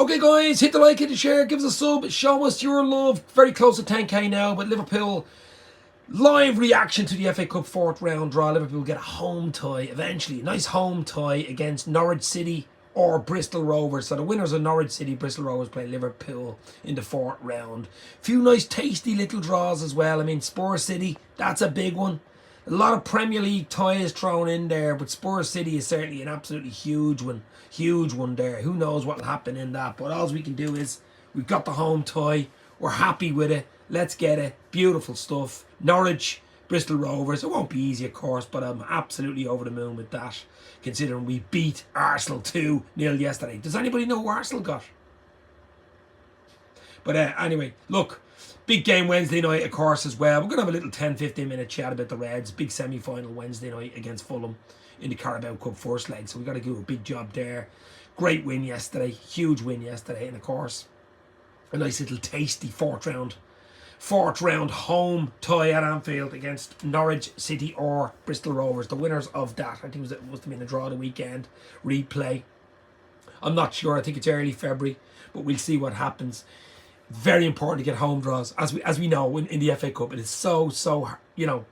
Okay guys, hit the like, hit the share, give us a sub, show us your love. Very close to 10k now, but Liverpool, live reaction to the FA Cup fourth round draw. Liverpool get a home tie eventually. A nice home tie against Norwich City or Bristol Rovers. So the winners of Norwich City, Bristol Rovers play Liverpool in the fourth round. Few nice tasty little draws as well. I mean, Spurs City, that's a big one. A lot of Premier League ties thrown in there, but Spurs City is certainly an absolutely huge one. Huge one there. Who knows what will happen in that? But all we can do is, we've got the home tie. We're happy with it. Let's get it. Beautiful stuff. Norwich, Bristol Rovers. It won't be easy, of course, but I'm absolutely over the moon with that, considering we beat Arsenal 2-0 yesterday. Does anybody know who Arsenal got? But anyway, look, big game Wednesday night, of course, as well. We're going to have a little 10-15 minute chat about the Reds. Big semi-final Wednesday night against Fulham in the Carabao Cup first leg. So we got to do a big job there. Great win yesterday. Huge win yesterday. And, of course, a nice little tasty fourth round home tie at Anfield against Norwich City or Bristol Rovers. The winners of that, I think it must have been a draw of the weekend. Replay. I'm not sure. I think it's early February, but we'll see what happens. Very important to get home draws, as we know in the FA Cup. It is so you know.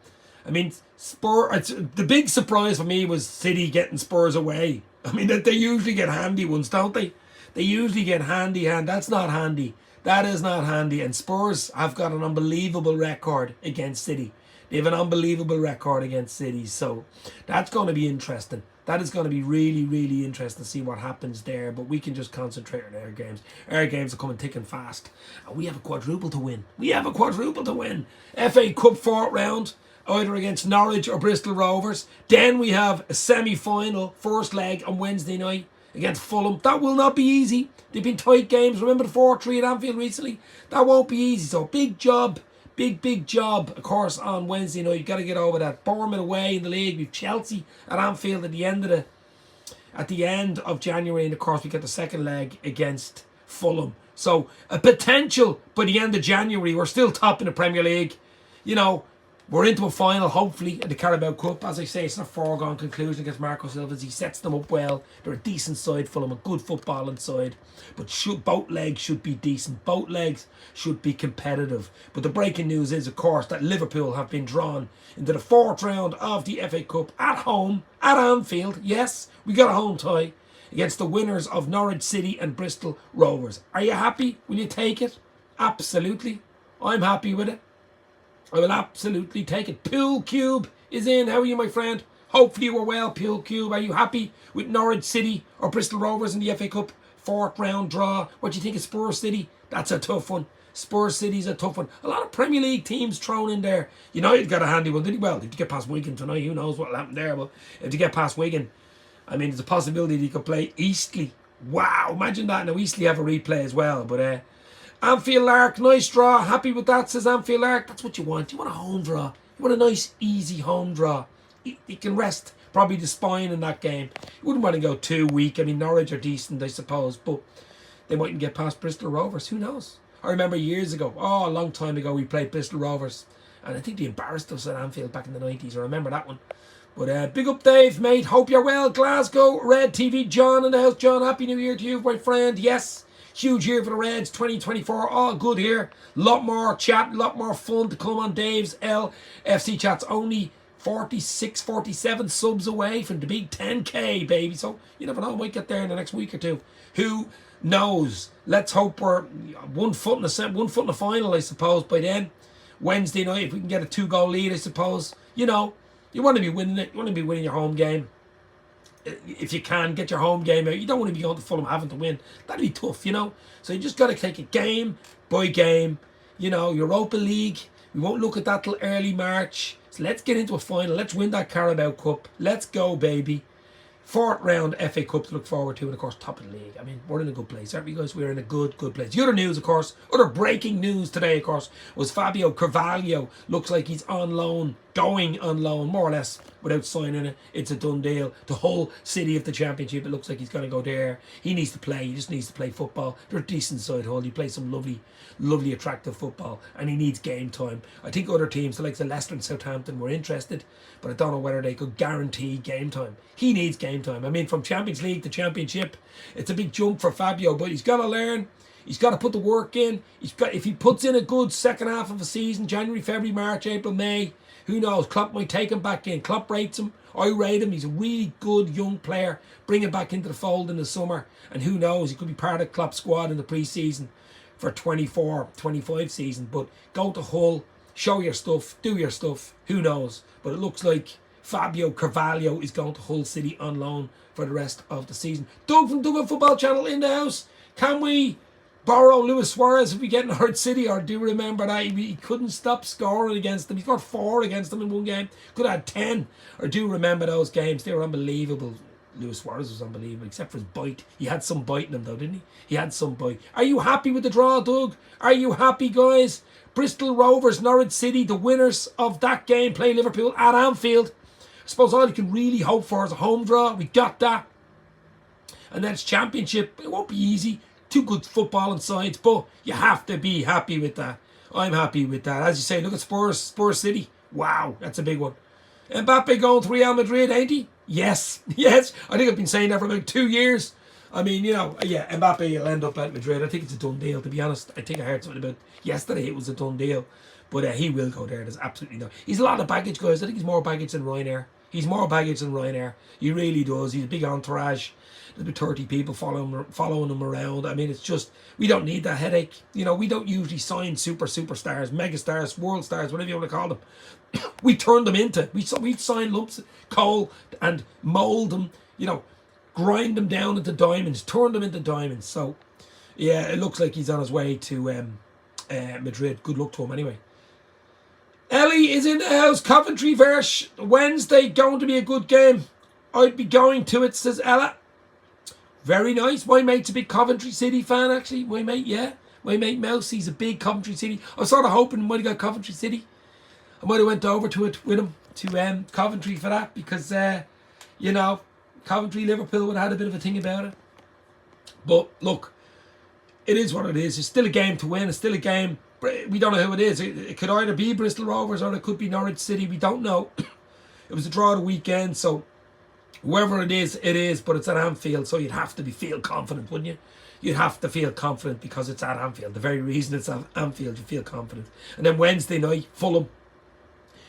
I mean, the big surprise for me was City getting Spurs away. I mean, they usually get handy ones, don't they? They usually get handy. That's not handy. That is not handy. And Spurs have got an unbelievable record against City. They have an unbelievable record against City. So that's going to be interesting. That is going to be really, really interesting to see what happens there. But we can just concentrate on our games. Our games are coming thick and fast. And we have a quadruple to win. We have a quadruple to win. FA Cup fourth round, either against Norwich or Bristol Rovers. Then we have a semi-final, first leg on Wednesday night against Fulham. That will not be easy. They've been tight games. Remember the 4-3 at Anfield recently? That won't be easy. So big job. Big job, of course, on Wednesday night. You've got to get over that. Bournemouth away in the league. We've Chelsea at Anfield at the end of January. And, of course, we get the second leg against Fulham. So a potential by the end of January. We're still top in the Premier League. You know, we're into a final, hopefully, at the Carabao Cup. As I say, it's not a foregone conclusion against Marco Silva. He sets them up well. They're a decent side, Fulham, a good footballing side. But both legs should be decent. Both legs should be competitive. But the breaking news is, of course, that Liverpool have been drawn into the fourth round of the FA Cup at home, at Anfield. Yes, we got a home tie against the winners of Norwich City and Bristol Rovers. Are you happy? Will you take it? Absolutely. I'm happy with it. I will absolutely take it. Pool Cube is in. How are you, my friend? Hopefully you are well, Pool Cube. Are you happy with Norwich City or Bristol Rovers in the FA Cup fourth round draw? What do you think of Spurs City? That's a tough one. Spurs City's a tough one. A lot of Premier League teams thrown in there. United got a handy one, did he? Well, if you get past Wigan tonight, who knows what will happen there. But if you get past Wigan, I mean, there's a possibility he could play Eastleigh. Wow, imagine that. Now, Eastleigh have a replay as well. But Anfield Lark, nice draw. Happy with that, says Anfield Lark. That's what you want. You want a home draw. You want a nice, easy home draw. You can rest probably the spine in that game. You wouldn't want to go too weak. I mean, Norwich are decent, I suppose, but they mightn't get past Bristol Rovers. Who knows? I remember years ago, a long time ago, we played Bristol Rovers, and I think they embarrassed us at Anfield back in the 90s. I remember that one. But big up, Dave, mate. Hope you're well. Glasgow, Red TV, John in the house. John, Happy New Year to you, my friend. Yes. Huge year for the Reds, 2024, all good here. Lot more chat, lot more fun to come on Dave's LFC chats. Only 46, 47 subs away from the big 10k, baby. So you never know, I might get there in the next week or two. Who knows? Let's hope we're one foot in the final, I suppose, by then. Wednesday night, if we can get a 2-goal lead, I suppose. You know, you want to be winning it. You want to be winning your home game. If you can, get your home game out. You don't want to be going to Fulham having to win. That'd be tough, you know. So you just got to take it game by game. You know, Europa League, we won't look at that till early March. So let's get into a final. Let's win that Carabao Cup. Let's go, baby. Fourth round FA Cup to look forward to. And, of course, top of the league. I mean, we're in a good place, aren't we, guys? We're in a good place. The other news, of course, other breaking news today, of course, was Fabio Carvalho. Looks like he's on loan, going on loan, more or less. without signing it. It's a done deal. The whole City of the Championship, it looks like he's going to go there. He needs to play. He just needs to play football. They're a decent side, Hull. He plays some lovely, attractive football, and he needs game time. I think other teams, the likes of Leicester and Southampton, were interested, but I don't know whether they could guarantee game time. He needs game time. I mean, from Champions League to Championship, it's a big jump for Fabio, but he's got to learn. He's got to put the work in. If he puts in a good second half of a season, January, February, March, April, May, who knows? Klopp might take him back in. Klopp rates him. I rate him. He's a really good young player. Bring him back into the fold in the summer. And who knows? He could be part of Klopp's squad in the pre-season for 24-25 season. But go to Hull, show your stuff, do your stuff. Who knows? But it looks like Fabio Carvalho is going to Hull City on loan for the rest of the season. Doug from Doug Football Channel in the house. Can we borrow Luis Suarez if we get Norwich City, or do you remember that he couldn't stop scoring against them? He scored 4 against them in one game. Could have had 10. Or do you remember those games? They were unbelievable. Luis Suarez was unbelievable, except for his bite. He had some bite in him though, didn't he? He had some bite. Are you happy with the draw, Doug? Are you happy, guys? Bristol Rovers, Norwich City, the winners of that game play Liverpool at Anfield. I suppose all you can really hope for is a home draw. We got that. And then it's Championship. It won't be easy. 2 good footballing sides, but you have to be happy with that. I'm happy with that. As you say, look at Spurs City. Wow, that's a big one. Mbappe going to Real Madrid, ain't he? Yes. I think I've been saying that for about 2 years. I mean, yeah, Mbappe will end up at Madrid. I think it's a done deal, to be honest. I think I heard something about yesterday it was a done deal. But he will go there. There's absolutely no... He's a lot of baggage, guys. I think he's more baggage than Ryanair. He really does. He's a big entourage. There'll be 30 people following him around. I mean, it's just, we don't need that headache. We don't usually sign superstars, megastars, world stars, whatever you want to call them. We turn them into, we sign lumps of coal and mould them, grind them down into diamonds, turn them into diamonds. So, yeah, it looks like he's on his way to Madrid. Good luck to him anyway. Ellie is in the house. Coventry versus Wednesday, going to be a good game. I'd be going to it, says Ella. Very nice. My mate's a big Coventry City fan, actually. My mate Mouse, he's a big Coventry City. I was sort of hoping he might have got Coventry City. I might have went over to it with him to Coventry for that because, Coventry, Liverpool would have had a bit of a thing about it. But look, it is what it is. It's still a game to win. It's still a game. We don't know who it is. It could either be Bristol Rovers or it could be Norwich City. We don't know. It was a draw of the weekend, so whoever it is, but it's at Anfield, so you'd have to feel confident, wouldn't you? You'd have to feel confident because it's at Anfield. The very reason it's at Anfield, you feel confident. And then Wednesday night, Fulham.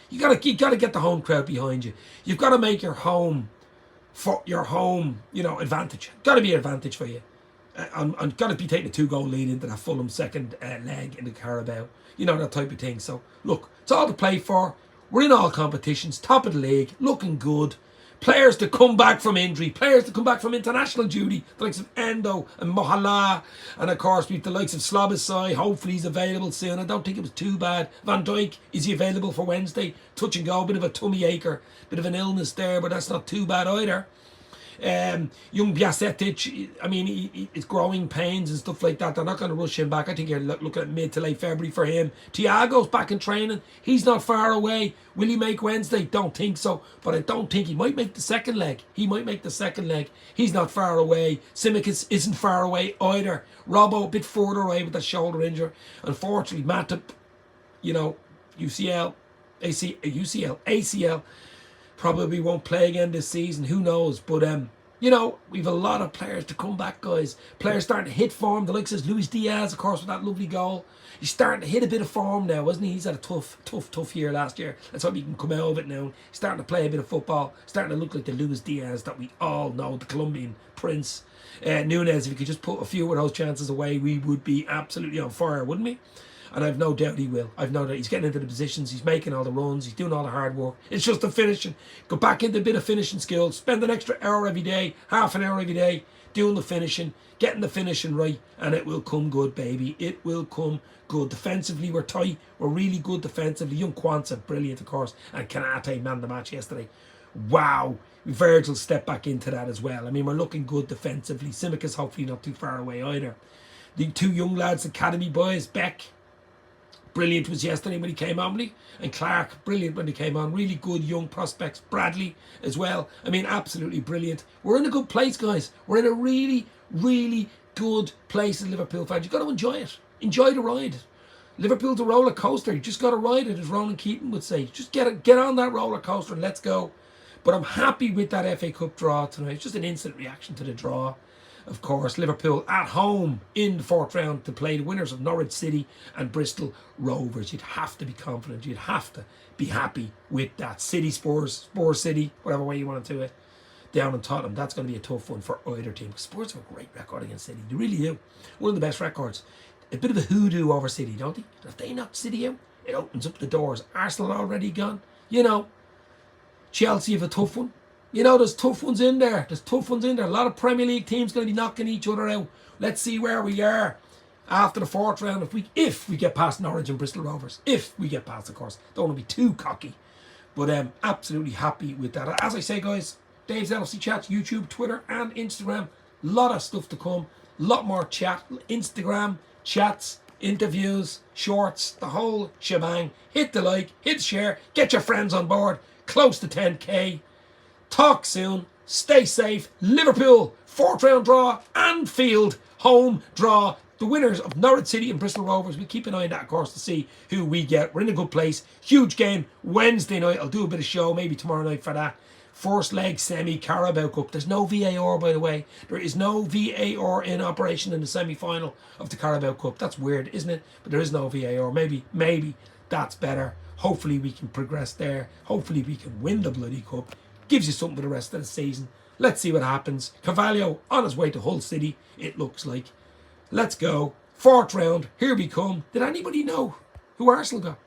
You gotta get the home crowd behind you. You've got to make your home advantage. Got to be an advantage for you. I'm got to be taking a 2-goal lead into that Fulham second leg in the Carabao. That type of thing. So, look, it's all to play for. We're in all competitions, top of the league, looking good. Players to come back from injury, players to come back from international duty, the likes of Endo and Mohala, and of course we've the likes of Slabasai. Hopefully he's available soon. I don't think it was too bad. Van Dijk, is he available for Wednesday? Touch and go, bit of a tummy acher, bit of an illness there, but that's not too bad either. Young Bjasetic, I mean, it's growing pains and stuff like that. They're not going to rush him back. I think you're looking at mid to late February for him. Thiago's back in training. He's not far away. Will he make Wednesday? Don't think so. But I don't think he might make the second leg. He's not far away. Tsimikas isn't far away either. Robbo a bit further away with that shoulder injury. Unfortunately, Matip, ACL. Probably won't play again this season. Who knows? But, we've a lot of players to come back, guys. Players starting to hit form. The likes of Luis Diaz, of course, with that lovely goal. He's starting to hit a bit of form now, wasn't he? He's had a tough year last year. Let's hope he can come out of it now. He's starting to play a bit of football. Starting to look like the Luis Diaz that we all know, the Colombian prince. Nunez, if he could just put a few of those chances away, we would be absolutely on fire, wouldn't we? And I've no doubt he will. I've no doubt he's getting into the positions. He's making all the runs. He's doing all the hard work. It's just the finishing. Go back into a bit of finishing skills. Spend an extra hour every day, half an hour every day, doing the finishing, getting the finishing right, and it will come good, baby. It will come good. Defensively, we're tight. We're really good defensively. Young Kwanzaa, brilliant, of course. And Kanate, man the match yesterday. Wow. Virgil stepped back into that as well. I mean, we're looking good defensively. Tsimikas hopefully not too far away either. The 2 young lads, academy boys, Beck, brilliant was yesterday when he came on, and Clark, brilliant when he came on. Really good young prospects. Bradley as well. I mean, absolutely brilliant. We're in a good place, guys. We're in a really, really good place as Liverpool fans. You've got to enjoy it. Enjoy the ride. Liverpool's a roller coaster. You just got to ride it, as Ronan Keaton would say. Just get on that roller coaster and let's go. But I'm happy with that FA Cup draw tonight. It's just an instant reaction to the draw. Of course, Liverpool at home in the fourth round to play the winners of Norwich City and Bristol Rovers. You'd have to be confident. You'd have to be happy with that. City Spurs City, whatever way you want to do it, down in Tottenham. That's going to be a tough one for either team. Spurs have a great record against City. They really do. One of the best records. A bit of a hoodoo over City, don't they? And if they knock City out, it opens up the doors. Arsenal already gone. You know, Chelsea have a tough one. You know, there's tough ones in there. There's tough ones in there. A lot of Premier League teams going to be knocking each other out. Let's see where we are after the fourth round. If we get past Norwich and Bristol Rovers. If we get past, of course. Don't want to be too cocky. But absolutely happy with that. As I say, guys, Dave's LFC Chats, YouTube, Twitter and Instagram. A lot of stuff to come. A lot more chat. Instagram, chats, interviews, shorts, the whole shebang. Hit the like, hit share, get your friends on board. Close to 10k. Talk soon. Stay safe. Liverpool, fourth round draw. Anfield, home draw. The winners of Norwich City and Bristol Rovers. We keep an eye on that, of course, to see who we get. We're in a good place. Huge game Wednesday night. I'll do a bit of show maybe tomorrow night for that. First leg semi Carabao Cup. There's no VAR, by the way. There is no VAR in operation in the semi-final of the Carabao Cup. That's weird, isn't it? But there is no VAR. Maybe that's better. Hopefully we can progress there. Hopefully we can win the bloody cup. Gives you something for the rest of the season. Let's see what happens. Carvalho on his way to Hull City, it looks like. Let's go. Fourth round. Here we come. Did anybody know who Arsenal got?